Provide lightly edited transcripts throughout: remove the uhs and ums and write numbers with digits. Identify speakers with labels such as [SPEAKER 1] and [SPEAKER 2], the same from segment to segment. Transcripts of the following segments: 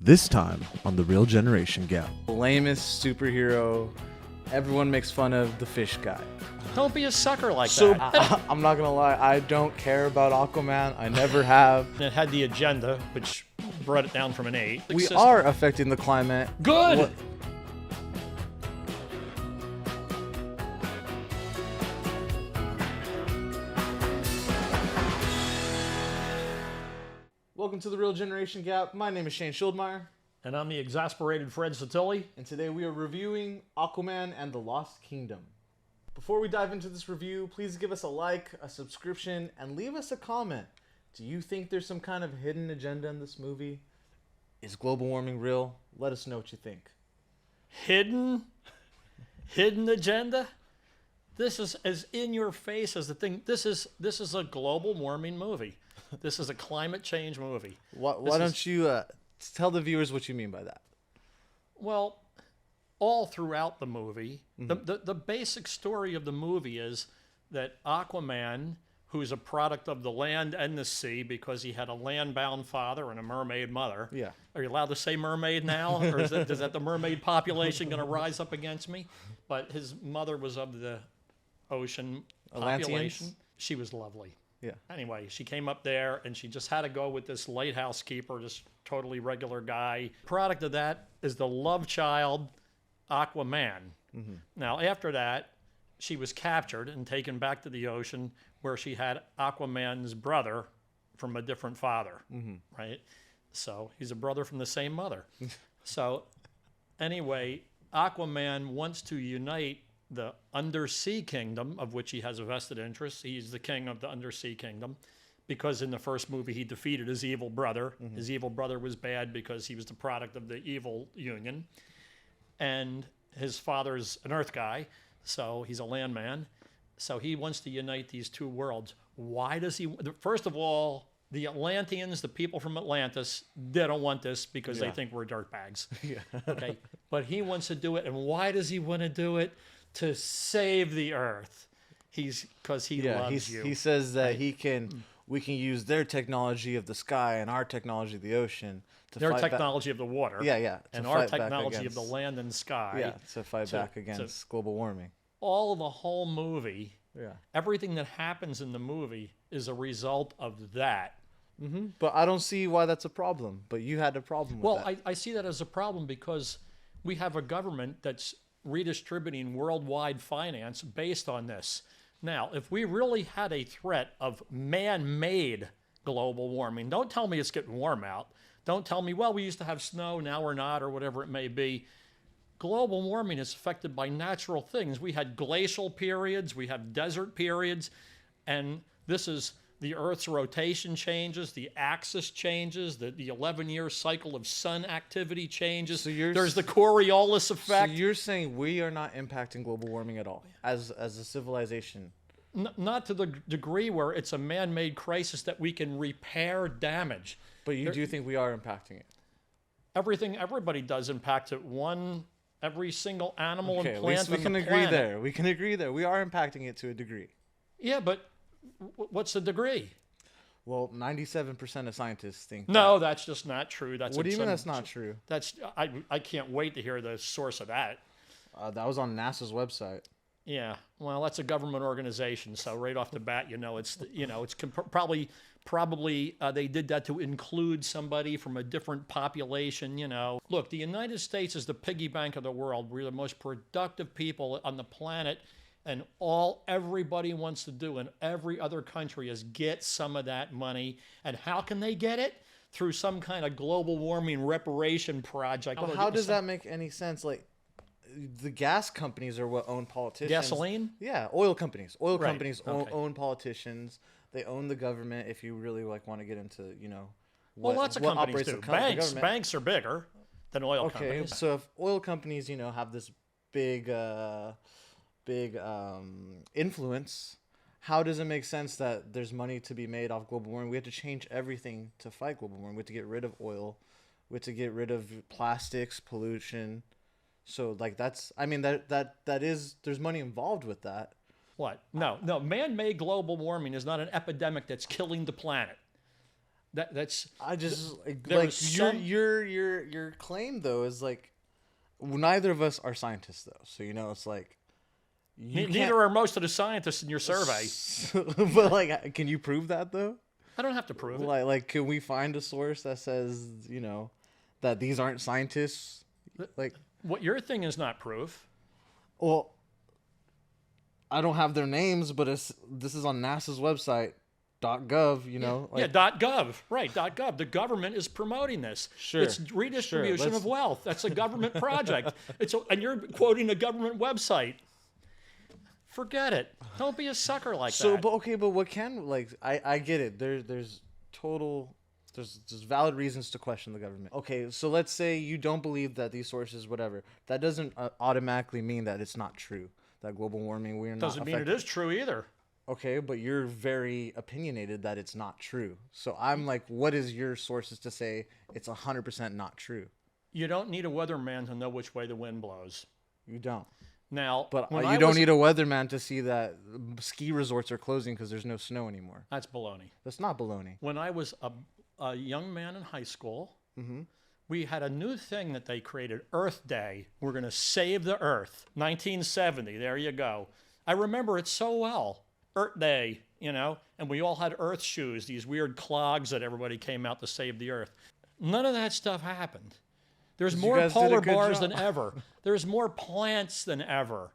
[SPEAKER 1] This time on The Real Generation Gap.
[SPEAKER 2] Lamest superhero. Everyone makes fun of the fish guy.
[SPEAKER 3] Don't be a sucker like that.
[SPEAKER 2] I'm not gonna lie, I don't care about Aquaman. I never have.
[SPEAKER 3] It had the agenda, which brought it down from an 8.
[SPEAKER 2] We are affecting the climate.
[SPEAKER 3] Good!
[SPEAKER 2] What- Welcome to The Real Generation Gap. My name is Shane Schildmeyer.
[SPEAKER 3] And I'm the exasperated Fred Satilli.
[SPEAKER 2] And today we are reviewing Aquaman and the Lost Kingdom. Before we dive into this review, please give us a like, a subscription, and leave us a comment. Do you think there's some kind of hidden agenda in this movie? Is global warming real? Let us know what you think.
[SPEAKER 3] Hidden agenda? This is as in your face as the thing. This is a global warming movie. This is a climate change movie.
[SPEAKER 2] Why don't you tell the viewers what you mean by that?
[SPEAKER 3] Well, all throughout the movie, the basic story of the movie is that Aquaman, who's a product of the land and the sea because he had a land-bound father and a mermaid mother.
[SPEAKER 2] Yeah.
[SPEAKER 3] Are you allowed to say mermaid now? Or is that the mermaid population going to rise up against me? But his mother was of the ocean population.
[SPEAKER 2] Atlanteans?
[SPEAKER 3] She was lovely.
[SPEAKER 2] Yeah.
[SPEAKER 3] Anyway, she came up there and she just had to go with this lighthouse keeper, this totally regular guy. Product of that is the love child, Aquaman. Mm-hmm. Now, after that, she was captured and taken back to the ocean where she had Aquaman's brother from a different father, right? So he's a brother from the same mother. So anyway, Aquaman wants to unite the undersea kingdom, of which he has a vested interest. He's the king of the undersea kingdom because in the first movie he defeated his evil brother. His evil brother was bad because he was the product of the evil union. And his father's an earth guy, so he's a landman. So he wants to unite these two worlds. Why does he? First of all, the Atlanteans, the people from Atlantis, they don't want this because they think we're dirtbags.
[SPEAKER 2] Yeah.
[SPEAKER 3] Okay, but he wants to do it. And why does he want to do it? To save the earth. Because he loves you.
[SPEAKER 2] He says that we can use their technology of the sky and our technology of the ocean to
[SPEAKER 3] their
[SPEAKER 2] fight
[SPEAKER 3] technology of the water.
[SPEAKER 2] Yeah.
[SPEAKER 3] And our technology of the land and sky.
[SPEAKER 2] Yeah, to fight back against global warming.
[SPEAKER 3] All of the whole movie,
[SPEAKER 2] Yeah.
[SPEAKER 3] everything that happens in the movie is a result of that.
[SPEAKER 2] But I don't see why that's a problem. But you had a problem with that.
[SPEAKER 3] Well, I see that as a problem because we have a government that's redistributing worldwide finance based on this. Now, if we really had a threat of man-made global warming, don't tell me it's getting warm out. Don't tell me, well, we used to have snow, now we're not, or whatever it may be. Global warming is affected by natural things. We had glacial periods, we have desert periods, and this is the Earth's rotation changes, the axis changes, the 11-year cycle of sun activity changes.
[SPEAKER 2] So
[SPEAKER 3] there's the Coriolis effect.
[SPEAKER 2] So you're saying we are not impacting global warming at all as a civilization?
[SPEAKER 3] Not to the degree where it's a man-made crisis that we can repair damage.
[SPEAKER 2] But you do think we are impacting it?
[SPEAKER 3] Everybody does impact it. Every single animal and
[SPEAKER 2] at
[SPEAKER 3] plant
[SPEAKER 2] least we
[SPEAKER 3] on
[SPEAKER 2] can
[SPEAKER 3] the
[SPEAKER 2] agree
[SPEAKER 3] planet.
[SPEAKER 2] there. We can agree there. We are impacting it to a degree.
[SPEAKER 3] Yeah, but what's the degree?
[SPEAKER 2] Well, 97% of scientists think.
[SPEAKER 3] No, that's just not true.
[SPEAKER 2] What do you mean that's not true?
[SPEAKER 3] I can't wait to hear the source of that.
[SPEAKER 2] That was on NASA's website.
[SPEAKER 3] Yeah, well, that's a government organization, so right off the bat, it's probably they did that to include somebody from a different population. Look, the United States is the piggy bank of the world. We're the most productive people on the planet, and everybody wants to do in every other country is get some of that money. And how can they get it? Through some kind of global warming reparation project.
[SPEAKER 2] Well, how does that make any sense? Like, the gas companies are what own politicians.
[SPEAKER 3] Gasoline?
[SPEAKER 2] Yeah, oil companies. Oil
[SPEAKER 3] Right.
[SPEAKER 2] companies
[SPEAKER 3] Okay.
[SPEAKER 2] own politicians. They own the government. If you really want to get into,
[SPEAKER 3] Well, lots of companies
[SPEAKER 2] operates
[SPEAKER 3] do.
[SPEAKER 2] the government.
[SPEAKER 3] Banks are bigger than oil
[SPEAKER 2] Okay,
[SPEAKER 3] companies.
[SPEAKER 2] so if oil companies, have this big influence, how does it make sense that there's money to be made off global warming? We have to change everything to fight global warming. We have to get rid of oil. We have to get rid of plastics, pollution. So there's money involved with that.
[SPEAKER 3] What? No. Man-made global warming is not an epidemic that's killing the planet. That's
[SPEAKER 2] I just
[SPEAKER 3] there
[SPEAKER 2] like
[SPEAKER 3] is some-
[SPEAKER 2] your claim though is like neither of us are scientists though, so it's like
[SPEAKER 3] neither are most of the scientists in your survey.
[SPEAKER 2] But like, can you prove that though?
[SPEAKER 3] I don't have to prove it.
[SPEAKER 2] Like, can we find a source that says that these aren't scientists? Like,
[SPEAKER 3] What your thing is not proof.
[SPEAKER 2] well, I don't have their names, but this is on NASA's website. .gov, like,
[SPEAKER 3] .gov, right? .gov. The government is promoting this.
[SPEAKER 2] Sure,
[SPEAKER 3] It's redistribution
[SPEAKER 2] let's-
[SPEAKER 3] of wealth. That's a government project. And you're quoting a government website. Forget it. Don't be a sucker like that.
[SPEAKER 2] but what can, like, I get it. There's valid reasons to question the government. Okay, so let's say you don't believe that these sources, whatever. That doesn't automatically mean that it's not true. That global warming, we're not
[SPEAKER 3] Doesn't mean it is true either.
[SPEAKER 2] Okay, but you're very opinionated that it's not true. So I'm like, what is your sources to say it's 100% not true?
[SPEAKER 3] You don't need a weatherman to know which way the wind blows.
[SPEAKER 2] You don't.
[SPEAKER 3] Now,
[SPEAKER 2] But
[SPEAKER 3] when
[SPEAKER 2] you
[SPEAKER 3] I
[SPEAKER 2] don't
[SPEAKER 3] was-
[SPEAKER 2] need a weatherman to see that ski resorts are closing because there's no snow anymore.
[SPEAKER 3] That's baloney.
[SPEAKER 2] That's not baloney.
[SPEAKER 3] When I was a young man in high school, we had a new thing that they created, Earth Day. We're going to save the Earth. 1970, there you go. I remember it so well. Earth Day, and we all had Earth shoes, these weird clogs that everybody came out to save the Earth. None of that stuff happened. There's more
[SPEAKER 2] guys did a
[SPEAKER 3] polar
[SPEAKER 2] good
[SPEAKER 3] bars
[SPEAKER 2] job.
[SPEAKER 3] than ever. There's more plants than ever,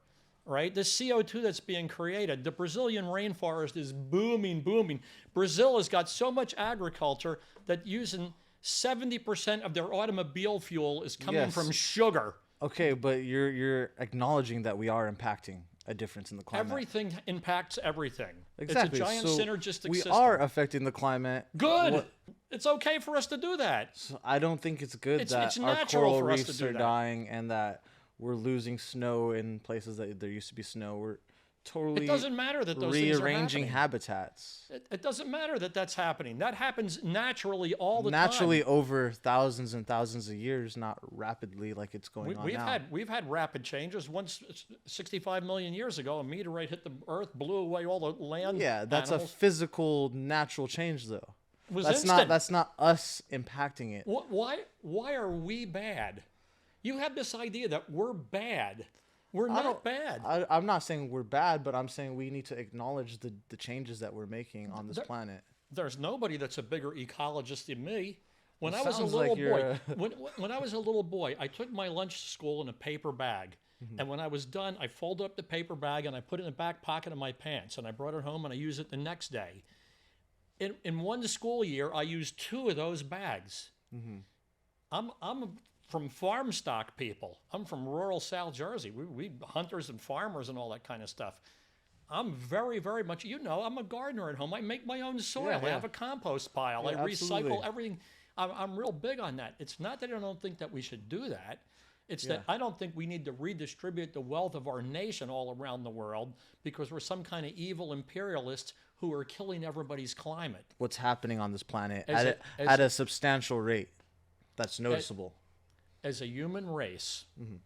[SPEAKER 3] right? The CO2 that's being created, the Brazilian rainforest is booming. Brazil has got so much agriculture that using 70% of their automobile fuel is coming
[SPEAKER 2] Yes.
[SPEAKER 3] from sugar.
[SPEAKER 2] Okay, but you're acknowledging that we are impacting a difference in the climate.
[SPEAKER 3] Everything impacts everything.
[SPEAKER 2] Exactly.
[SPEAKER 3] It's a giant
[SPEAKER 2] So
[SPEAKER 3] synergistic
[SPEAKER 2] we
[SPEAKER 3] system.
[SPEAKER 2] are affecting the climate.
[SPEAKER 3] Good.
[SPEAKER 2] What-
[SPEAKER 3] It's okay for us to do that.
[SPEAKER 2] So I don't think it's good
[SPEAKER 3] It's
[SPEAKER 2] that our
[SPEAKER 3] natural
[SPEAKER 2] coral
[SPEAKER 3] for us to
[SPEAKER 2] reefs
[SPEAKER 3] do
[SPEAKER 2] are
[SPEAKER 3] that.
[SPEAKER 2] dying and that we're losing snow in places that there used to be snow. We're totally
[SPEAKER 3] It doesn't matter that those things are
[SPEAKER 2] rearranging
[SPEAKER 3] happening.
[SPEAKER 2] habitats.
[SPEAKER 3] It doesn't matter that that's happening. That happens naturally all the
[SPEAKER 2] Naturally
[SPEAKER 3] time.
[SPEAKER 2] over thousands and thousands of years, not rapidly like it's going on
[SPEAKER 3] We've
[SPEAKER 2] now.
[SPEAKER 3] we've had rapid changes. Once 65 million years ago, a meteorite hit the Earth, blew away all the land.
[SPEAKER 2] Yeah, that's
[SPEAKER 3] animals.
[SPEAKER 2] a physical, natural change, though.
[SPEAKER 3] It was
[SPEAKER 2] That's
[SPEAKER 3] instant.
[SPEAKER 2] not us impacting it.
[SPEAKER 3] Why are we bad? You have this idea that we're bad. We're not bad.
[SPEAKER 2] I'm not saying we're bad, but I'm saying we need to acknowledge the changes that we're making on this planet.
[SPEAKER 3] There's nobody that's a bigger ecologist than me. When
[SPEAKER 2] It
[SPEAKER 3] I was a
[SPEAKER 2] sounds
[SPEAKER 3] little
[SPEAKER 2] like you're
[SPEAKER 3] boy, when I was a little boy, I took my lunch to school in a paper bag.
[SPEAKER 2] Mm-hmm.
[SPEAKER 3] And when I was done, I folded up the paper bag and I put it in the back pocket of my pants. And I brought it home and I used it the next day. In one school year, I used 2 of those bags.
[SPEAKER 2] Mm-hmm.
[SPEAKER 3] I'm from farm stock people. I'm from rural South Jersey. We hunters and farmers and all that kind of stuff. I'm very, very much, I'm a gardener at home. I make my own soil.
[SPEAKER 2] Yeah,
[SPEAKER 3] I
[SPEAKER 2] yeah.
[SPEAKER 3] have a compost pile. I
[SPEAKER 2] Yeah,
[SPEAKER 3] recycle
[SPEAKER 2] absolutely.
[SPEAKER 3] everything. I'm real big on that. It's not that I don't think that we should do that. It's that
[SPEAKER 2] Yeah.
[SPEAKER 3] I don't think we need to redistribute the wealth of our nation all around the world because we're some kind of evil imperialists who are killing everybody's climate.
[SPEAKER 2] What's happening on this planet
[SPEAKER 3] As
[SPEAKER 2] at
[SPEAKER 3] a- as-
[SPEAKER 2] at a substantial rate that's noticeable.
[SPEAKER 3] As a human race,
[SPEAKER 2] Mm-hmm.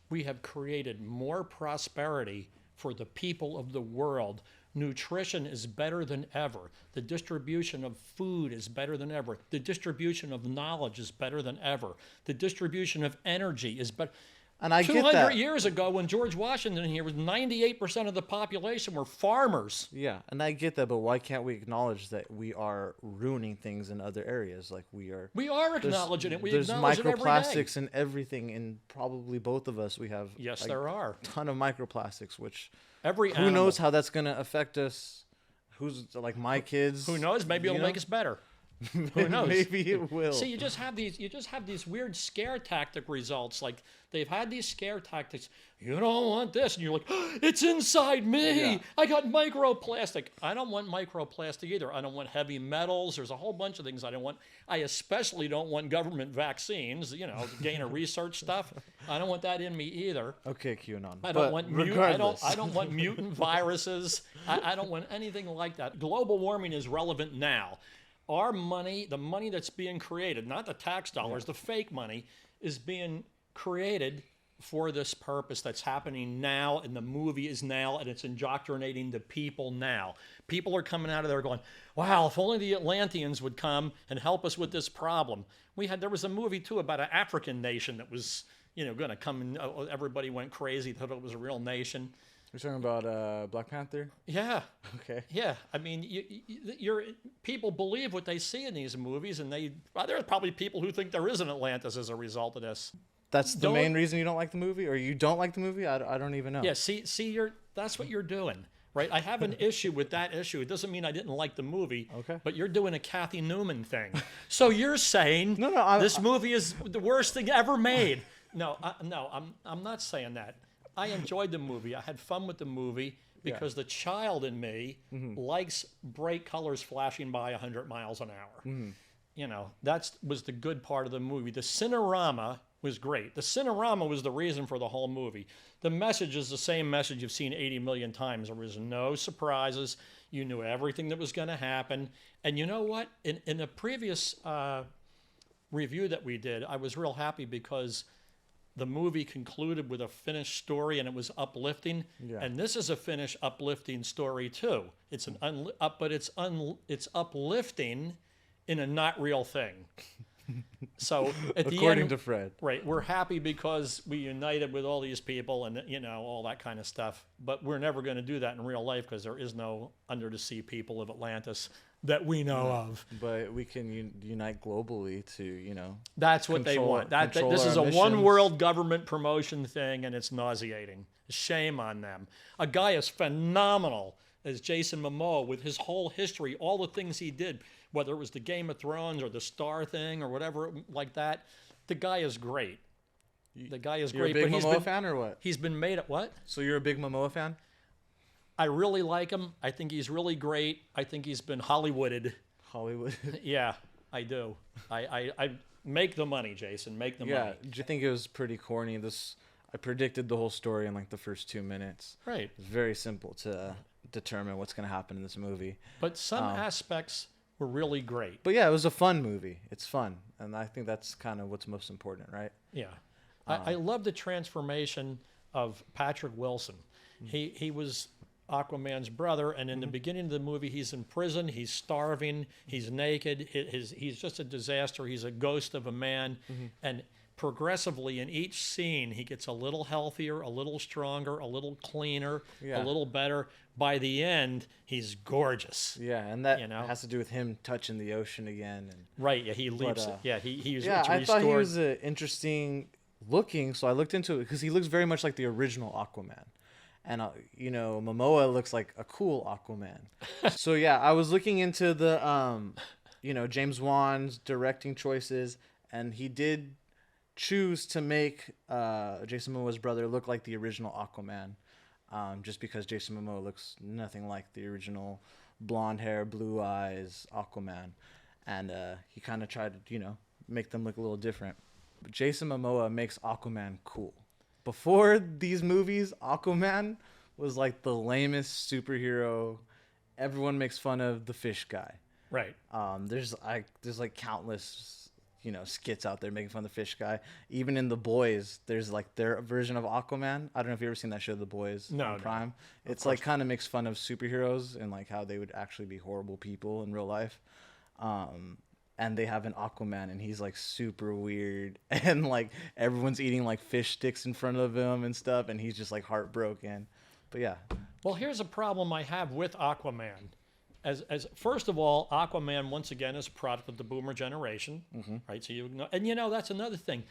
[SPEAKER 3] we have created more prosperity for the people of the world. Nutrition is better than ever. The distribution of food is better than ever. The distribution of knowledge is better than ever. The distribution of energy is better.
[SPEAKER 2] And I get
[SPEAKER 3] 200
[SPEAKER 2] that.
[SPEAKER 3] years ago, when George Washington here was 98% of the population were farmers.
[SPEAKER 2] Yeah, and I get that, but why can't we acknowledge that we are ruining things in other areas? Like we are.
[SPEAKER 3] We are acknowledging it. We
[SPEAKER 2] There's
[SPEAKER 3] acknowledge it every day.
[SPEAKER 2] microplastics in everything, and probably both of us we have.
[SPEAKER 3] Yes,
[SPEAKER 2] like,
[SPEAKER 3] there are.
[SPEAKER 2] a ton of microplastics, which
[SPEAKER 3] Every
[SPEAKER 2] who
[SPEAKER 3] animal.
[SPEAKER 2] knows how that's gonna affect us? Who's like my kids?
[SPEAKER 3] Who knows? Maybe it'll make us better. Who knows?
[SPEAKER 2] Maybe it will.
[SPEAKER 3] See, you just have these weird scare tactic results. Like they've had these scare tactics. You don't want this, and you're like, it's inside me.
[SPEAKER 2] Yeah.
[SPEAKER 3] I got microplastic. I don't want microplastic either. I don't want heavy metals. There's a whole bunch of things I don't want. I especially don't want government vaccines. Gain of research stuff. I don't want that in me either.
[SPEAKER 2] Okay, QAnon.
[SPEAKER 3] I
[SPEAKER 2] But
[SPEAKER 3] don't want
[SPEAKER 2] regardless.
[SPEAKER 3] I don't want mutant viruses. I don't want anything like that. Global warming is relevant now. Our money, the money that's being created, not the tax dollars, the fake money, is being created for this purpose that's happening now, and the movie is now, and it's indoctrinating the people now. People are coming out of there going, wow, if only the Atlanteans would come and help us with this problem. There was a movie too about an African nation that was, going to come, and everybody went crazy, thought it was a real nation.
[SPEAKER 2] You're talking about Black Panther?
[SPEAKER 3] Yeah.
[SPEAKER 2] Okay.
[SPEAKER 3] Yeah. I mean, people believe what they see in these movies, and there are probably people who think there is an Atlantis as a result of this.
[SPEAKER 2] That's the main reason you don't like the movie, or you don't like the movie? I don't even know.
[SPEAKER 3] Yeah. See, that's what you're doing, right? I have an issue with that issue. It doesn't mean I didn't like the movie.
[SPEAKER 2] Okay.
[SPEAKER 3] But you're doing a Kathy Newman thing. So you're saying this movie is the worst thing ever made. No, I'm not saying that. I enjoyed the movie. I had fun with the movie because the child in me likes bright colors flashing by 100 miles an hour. That was the good part of the movie. The cinerama was great. The cinerama was the reason for the whole movie. The message is the same message you've seen 80 million times. There was no surprises. You knew everything that was going to happen. And you know what? In the previous review that we did, I was real happy because the movie concluded with a finished story, and it was uplifting. Yeah. And this is a finished, uplifting story too. It's it's uplifting in a not real thing. So at the end,
[SPEAKER 2] according to Fred,
[SPEAKER 3] right, we're happy because we united with all these people and all that kind of stuff. But we're never going to do that in real life because there is no under the sea people of Atlantis that we know of.
[SPEAKER 2] But we can unite globally to,
[SPEAKER 3] That's what they want. This is a one world government promotion thing, and it's nauseating. Shame on them. A guy as phenomenal as Jason Momoa, with his whole history, all the things he did, whether it was the Game of Thrones or the Star thing or whatever like that, the guy is great. The guy is great.
[SPEAKER 2] You're a big Momoa fan or what?
[SPEAKER 3] He's been made at what?
[SPEAKER 2] So you're a big Momoa fan?
[SPEAKER 3] I really like him. I think he's really great. I think he's been Hollywooded.
[SPEAKER 2] Hollywood?
[SPEAKER 3] Yeah, I do. I make the money, Jason. Make the money.
[SPEAKER 2] Yeah, I think it was pretty corny. I predicted the whole story in like the first 2 minutes.
[SPEAKER 3] Right.
[SPEAKER 2] It's very simple to determine what's going to happen in this movie.
[SPEAKER 3] But some aspects were really great.
[SPEAKER 2] But yeah, it was a fun movie. It's fun. And I think that's kind of what's most important, right?
[SPEAKER 3] Yeah. I love the transformation of Patrick Wilson. He was Aquaman's brother, and in the beginning of the movie, he's in prison, he's starving, he's naked, he's just a disaster, he's a ghost of a man, and progressively in each scene, he gets a little healthier, a little stronger, a little cleaner, a little better. By the end, he's gorgeous.
[SPEAKER 2] Yeah, and that has to do with him touching the ocean again. And,
[SPEAKER 3] right, yeah, he leaps it. Yeah, he was
[SPEAKER 2] I thought he was interesting looking, so I looked into it because he looks very much like the original Aquaman. And, Momoa looks like a cool Aquaman. So, yeah, I was looking into the, James Wan's directing choices, and he did choose to make Jason Momoa's brother look like the original Aquaman, just because Jason Momoa looks nothing like the original blonde hair, blue eyes Aquaman. And he kind of tried to, make them look a little different. But Jason Momoa makes Aquaman cool. Before these movies, Aquaman was like the lamest superhero. Everyone makes fun of the fish guy.
[SPEAKER 3] Right.
[SPEAKER 2] There's like countless, skits out there making fun of the fish guy. Even in The Boys, there's like their version of Aquaman. I don't know if you've ever seen that show, The Boys, on Prime. It's like kind of makes fun of superheroes and like how they would actually be horrible people in real life. And they have an Aquaman, and he's like super weird, and like everyone's eating like fish sticks in front of him and stuff, and he's just like heartbroken. But yeah.
[SPEAKER 3] Well, here's a problem I have with Aquaman. As first of all, Aquaman once again is a product of the Boomer generation, right? So that's another thing.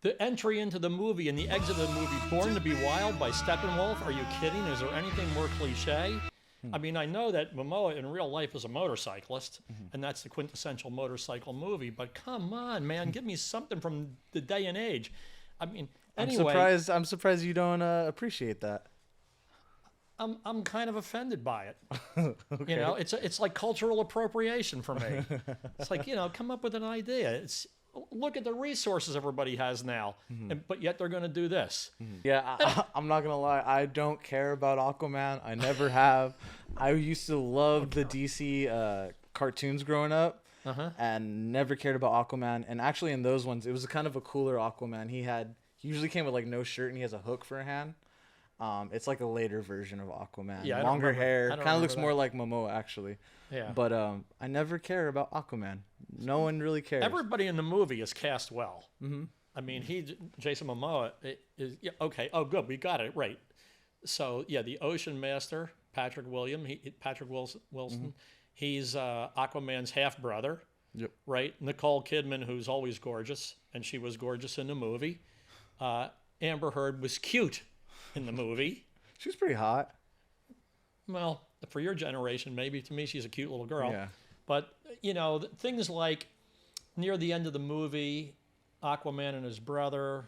[SPEAKER 3] The entry into the movie and the exit of the movie, Born to be Wild by Steppenwolf. Are you kidding? Is there anything more cliche? I mean, I know that Momoa in real life is a motorcyclist, and that's the quintessential motorcycle movie. But come on, man, give me something from the day and age. I mean, anyway,
[SPEAKER 2] I'm surprised you don't appreciate that.
[SPEAKER 3] I'm kind of offended by it.
[SPEAKER 2] Okay.
[SPEAKER 3] It's like cultural appropriation for me. It's like, come up with an idea. Look at the resources everybody has now, but yet they're going to do this.
[SPEAKER 2] Yeah, I'm not going to lie. I don't care about Aquaman. I never have. I used to love the DC cartoons growing up and never cared about Aquaman. And actually in those ones, it was kind of a cooler Aquaman. He He usually came with like no shirt and he has a hook for a hand. It's like a later version of Aquaman.
[SPEAKER 3] Yeah, I don't
[SPEAKER 2] Longer
[SPEAKER 3] remember- I
[SPEAKER 2] hair.
[SPEAKER 3] don't
[SPEAKER 2] Kind of looks
[SPEAKER 3] remember
[SPEAKER 2] more
[SPEAKER 3] that.
[SPEAKER 2] like Momoa actually.
[SPEAKER 3] Yeah.
[SPEAKER 2] But I never care about Aquaman. No one really cares.
[SPEAKER 3] Everybody in the movie is cast well. Mm-hmm. I mean, Jason Momoa is yeah, okay. Oh, good, we got it right. So yeah, the Ocean Master, Patrick Wilson.
[SPEAKER 2] Mm-hmm.
[SPEAKER 3] He's Aquaman's half brother.
[SPEAKER 2] Yep.
[SPEAKER 3] Right. Nicole Kidman, who's always gorgeous, and she was gorgeous in the movie. Amber Heard was cute in the movie.
[SPEAKER 2] She's pretty hot.
[SPEAKER 3] Well, for your generation, maybe. To me, she's a cute little girl.
[SPEAKER 2] Yeah.
[SPEAKER 3] But, you know, things like near the end of the movie, Aquaman and his brother,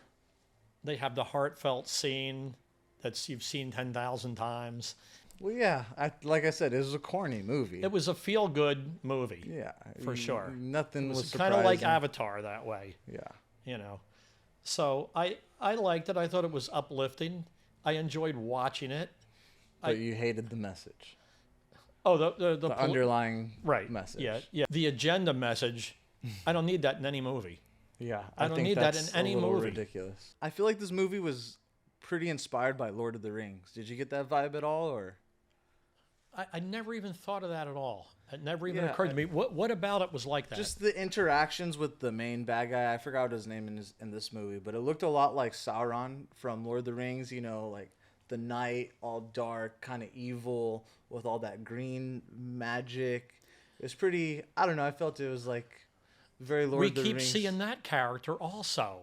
[SPEAKER 3] they have the heartfelt scene that you've seen 10,000 times.
[SPEAKER 2] Well, yeah. Like I said, it was a corny movie.
[SPEAKER 3] It was a feel-good movie.
[SPEAKER 2] Yeah.
[SPEAKER 3] For sure.
[SPEAKER 2] Nothing was
[SPEAKER 3] It's kind of
[SPEAKER 2] surprising.
[SPEAKER 3] like Avatar that way.
[SPEAKER 2] Yeah.
[SPEAKER 3] You know. So I liked it. I thought it was uplifting. I enjoyed watching it.
[SPEAKER 2] But you hated the message.
[SPEAKER 3] Oh,
[SPEAKER 2] The underlying
[SPEAKER 3] right
[SPEAKER 2] message.
[SPEAKER 3] Yeah. The agenda message. I don't need that in any movie.
[SPEAKER 2] Yeah.
[SPEAKER 3] I don't
[SPEAKER 2] think
[SPEAKER 3] need that
[SPEAKER 2] that's
[SPEAKER 3] in any
[SPEAKER 2] a little
[SPEAKER 3] movie.
[SPEAKER 2] ridiculous. I feel like this movie was pretty inspired by Lord of the Rings. Did you get that vibe at all, or?
[SPEAKER 3] I never even thought of that at all. It never even
[SPEAKER 2] Yeah,
[SPEAKER 3] occurred to me. What about it was like that?
[SPEAKER 2] Just the interactions with the main bad guy. I forgot what his name in this movie, but it looked a lot like Sauron from Lord of the Rings. You know, like the night, all dark, kind of evil, with all that green magic. It was pretty. I don't know. I felt it was like very Lord
[SPEAKER 3] we
[SPEAKER 2] of the
[SPEAKER 3] keep
[SPEAKER 2] Rings.
[SPEAKER 3] seeing that character also.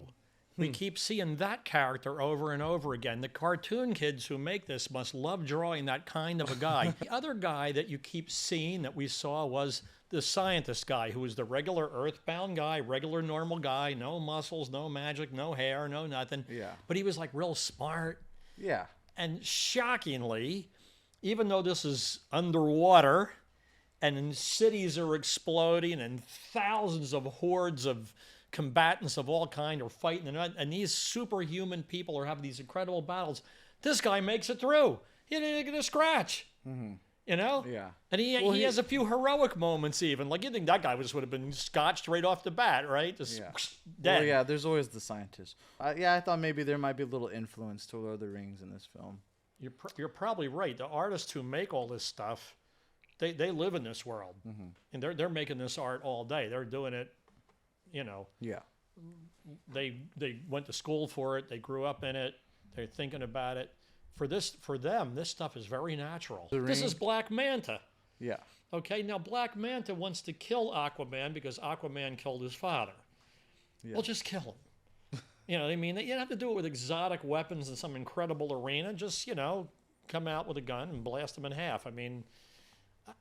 [SPEAKER 3] We keep seeing that character over and over again. The cartoon kids who make this must love drawing that kind of a guy. The other guy that you keep seeing that we saw was the scientist guy who was the regular earthbound guy, regular normal guy, no muscles, no magic, no hair, no nothing.
[SPEAKER 2] Yeah.
[SPEAKER 3] But he was like real smart.
[SPEAKER 2] Yeah.
[SPEAKER 3] And shockingly, even though this is underwater and cities are exploding and thousands of hordes of combatants of all kind are fighting and these superhuman people are having these incredible battles, this guy makes it through. He didn't get a scratch. Mm-hmm. You know?
[SPEAKER 2] Yeah.
[SPEAKER 3] And he has a few heroic moments even. Like, you think that guy would have been scotched right off the bat, right? Just
[SPEAKER 2] Yeah.
[SPEAKER 3] dead.
[SPEAKER 2] Well, yeah, there's always the scientist. Yeah, I thought maybe there might be a little influence to Lord of the Rings in this film.
[SPEAKER 3] You're probably right. The artists who make all this stuff, they live in this world. Mm-hmm. And they're making this art all day. They're doing it, you know.
[SPEAKER 2] Yeah.
[SPEAKER 3] They went to school for it. They grew up in it. They're thinking about it. For them, this stuff is very natural. This is Black Manta.
[SPEAKER 2] Yeah.
[SPEAKER 3] Okay, now Black Manta wants to kill Aquaman because Aquaman killed his father.
[SPEAKER 2] Yeah.
[SPEAKER 3] Well, just kill him. You know what I mean? You don't have to do it with exotic weapons in some incredible arena. Just, you know, come out with a gun and blast him in half. I mean,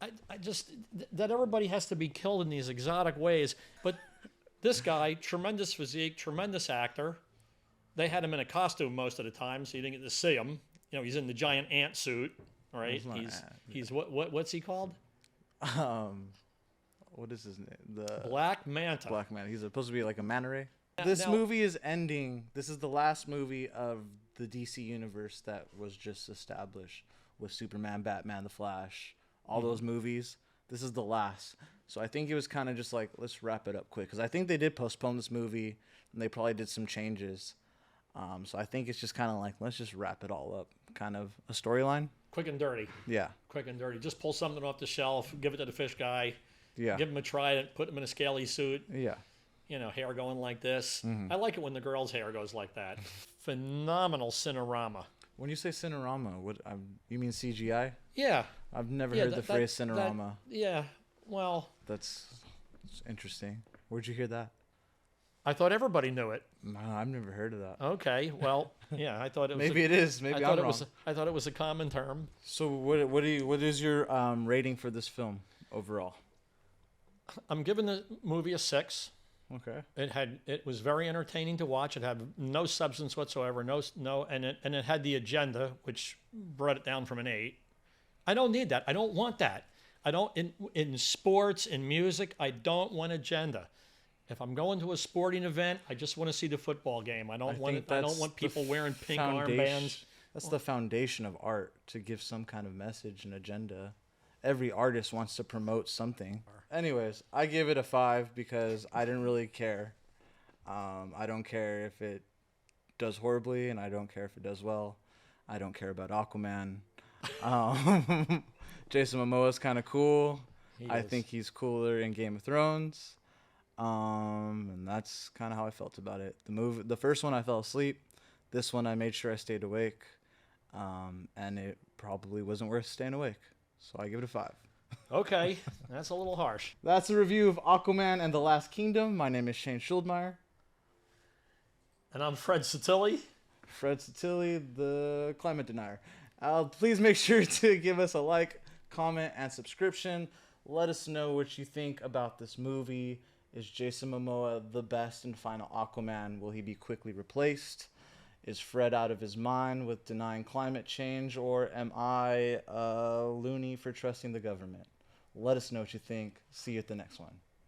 [SPEAKER 3] I just, that everybody has to be killed in these exotic ways. But this guy, tremendous physique, tremendous actor. They had him in a costume most of the time, so you didn't get to see him. You know, he's in the giant ant suit, right? He's what's he called?
[SPEAKER 2] What is his name? The
[SPEAKER 3] Black Manta.
[SPEAKER 2] Black Man. He's supposed to be like a manta ray.
[SPEAKER 3] Now-
[SPEAKER 2] This
[SPEAKER 3] now-
[SPEAKER 2] movie is ending. This is the last movie of the DC universe that was just established with Superman, Batman, The Flash, all those movies. This is the last. So I think it was kind of just like, let's wrap it up quick. Because I think they did postpone this movie and they probably did some changes. So I think it's just kind of like, let's just wrap it all up. Kind of a storyline.
[SPEAKER 3] Quick and dirty.
[SPEAKER 2] Yeah.
[SPEAKER 3] Quick and dirty. Just pull something off the shelf, give it to the fish guy,
[SPEAKER 2] Yeah.
[SPEAKER 3] give him a trident, put him in a scaly suit,
[SPEAKER 2] Yeah.
[SPEAKER 3] you know, hair going like this. I like it when the girl's hair goes like that. Phenomenal cinerama.
[SPEAKER 2] When you say Cinerama, you mean CGI?
[SPEAKER 3] Yeah.
[SPEAKER 2] I've never
[SPEAKER 3] Yeah,
[SPEAKER 2] heard the phrase Cinerama.
[SPEAKER 3] Yeah. Well,
[SPEAKER 2] That's interesting. Where'd you hear that?
[SPEAKER 3] I thought everybody knew it.
[SPEAKER 2] No, I've never heard of that.
[SPEAKER 3] Okay. Well, yeah, I thought it was.
[SPEAKER 2] Maybe it is. Maybe I'm wrong.
[SPEAKER 3] I thought it was a common term.
[SPEAKER 2] So what is your rating for this film overall?
[SPEAKER 3] I'm giving the movie a 6.
[SPEAKER 2] Okay.
[SPEAKER 3] It was very entertaining to watch. It had no substance whatsoever. And it had the agenda, which brought it down from an 8. I don't need that. I don't want that. I don't in sports, in music. I don't want agenda. If I'm going to a sporting event, I just want to see the football game. I don't want people wearing pink armbands.
[SPEAKER 2] That's the foundation of art, to give some kind of message and agenda. Every artist wants to promote something. Anyways, I give it a 5 because I didn't really care. I don't care if it does horribly, and I don't care if it does well. I don't care about Aquaman. Jason Momoa's kind of cool. I think he's cooler in Game of Thrones. And that's kind of how I felt about it. The first one I fell asleep. This one I made sure I stayed awake. And it probably wasn't worth staying awake. So I give it a 5.
[SPEAKER 3] Okay, that's a little harsh.
[SPEAKER 2] That's a review of Aquaman and the Last Kingdom. My name is Shane Schuldmeyer.
[SPEAKER 3] And I'm Fred Satilli.
[SPEAKER 2] Fred Satilli, the climate denier. Please make sure to give us a like, comment, and subscription. Let us know what you think about this movie. Is Jason Momoa the best and final Aquaman? Will he be quickly replaced? Is Fred out of his mind with denying climate change, or am I loony for trusting the government? Let us know what you think. See you at the next one.